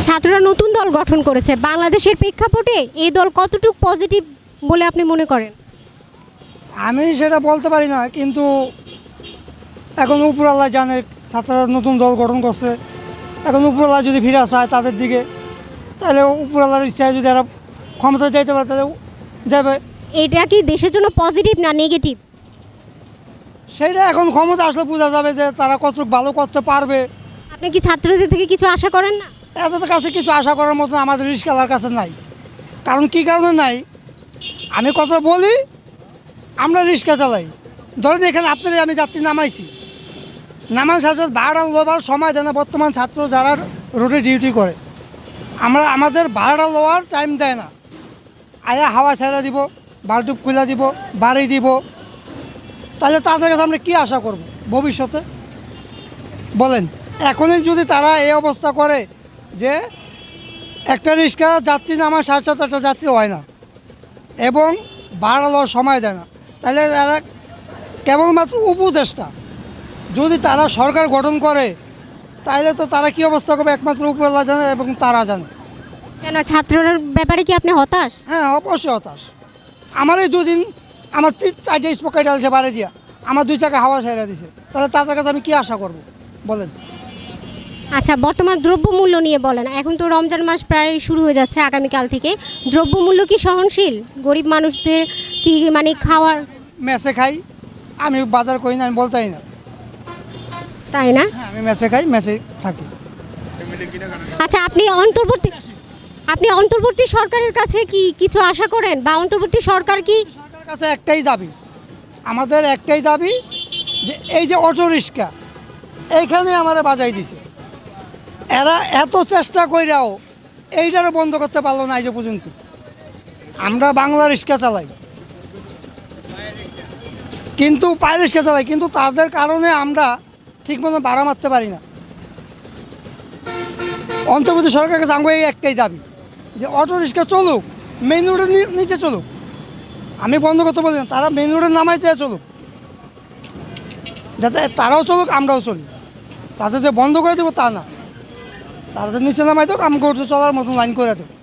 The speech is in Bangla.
ছাত্ররা নতুন দল গঠন করেছে, বাংলাদেশের প্রেক্ষাপটে এই দল কতটুকু পজিটিভ বলে আপনি মনে করেন? আমি সেটা বলতে পারি না, কিন্তু এখন উপরওয়ালা জানে ছাত্ররা নতুন দল গঠন করছে। এখন উপরওয়ালা যদি ফিরে চায় তাদের দিকে, তাহলে উপরওয়ালার ইচ্ছায় যদি এরা ক্ষমতা যাইতে পারে তাহলে যাবে। এটা কি দেশের জন্য পজিটিভ না নেগেটিভ? সেইটা এখন ক্ষমতা আসলে বোঝা যাবে যে তারা কতটুকু ভালো করতে পারবে। আপনি কি ছাত্রদের থেকে কিছু আশা করেন না? এদের কাছে কিছু আশা করার মতো আমাদের রিস্কালার কাছে নাই। কারণ কী কারণে নাই আমি কথা বলি, আমরা রিক্সা চালাই। ধরেন এখানে আপনারই আমি যাত্রী নামাইছি, নামান সাথে ভাড়া লোয়ার সময় দেয় না। বর্তমান ছাত্র যারা রোডে ডিউটি করে, আমরা আমাদের ভাড়া লোয়ার টাইম দেয় না। আয়া হাওয়া ছেড়ে দিব, বাল্টুপ খুলে দিব, বাড়ি দিব। তাহলে তাদের কাছে আমরা কী আশা করব ভবিষ্যতে বলেন? এখনই যদি তারা এই অবস্থা করে যে একটা রিক্সা যাত্রী নামার 7:30 যাত্রী হয় না এবং ভাড়া লওয়ার সময় দেয় না, তাহলে এরা কেবলমাত্র উপদেষ্টা। যদি তারা সরকার গঠন করে তাহলে তো তারা কী অবস্থা করবে একমাত্র উপরওয়ালা জানে এবং তারা জানে। কেন, ছাত্রদের ব্যাপারে কি আপনি হতাশ? হ্যাঁ, অবশ্যই হতাশ। আমার এই দুদিন আমার 4টে স্পোকাই ডালছে বাড়ি দিয়া, আমার 2 চাকা হাওয়া ছেড়ে দিছে। তাহলে তাদের কাছে আমি কী আশা করব বলেন? আচ্ছা, বর্তমান দ্রব্যমূল্য নিয়ে বলেন। এখন তো রমজান মাস প্রায় শুরু হয়ে যাচ্ছে আগামীকাল থেকে। দ্রব্যমূল্য কি সহনশীল? গরিব মানুষদের কি মানে খাওয়ার? মেসে খাই, আমি বাজার করি না, আমি বলতেই না। তাই না? হ্যাঁ, আমি মেসে খাই, মেসে থাকি। আচ্ছা, আপনি অন্তর্বর্তী সরকারের কাছে কি কিছু আশা করেন, বা অন্তর্বর্তী সরকার কি? সরকারের কাছে একটাই দাবি, আমাদের একটাই দাবি যে এই যে অটো রিক্সা এইখানে আমারে বাজাই দিছে, এরা এত চেষ্টা কইরাও এইটারও বন্ধ করতে পারলো না এই যে পর্যন্ত। আমরা বাংলা রিক্সা চালাই, কিন্তু পায়ে রিক্সা চালাই, কিন্তু তাদের কারণে আমরা ঠিকমতো ভাড়া মারতে পারি না। অন্তর্বর্তী সরকারের কাছে আমার এই একটাই দাবি যে অটো রিক্সা চলুক, মেইন রোডের নিচে চলুক। আমি বন্ধ করতে বলি না, তারা মেইন রোডের নামাই চেয়ে চলুক, যাতে তারাও চলুক আমরাও চলি। তাদের যে বন্ধ করে দেবো তা না, তাদের নিচে নামাই দেবো, আমাকে চলার মতন লাইন করে দেবো।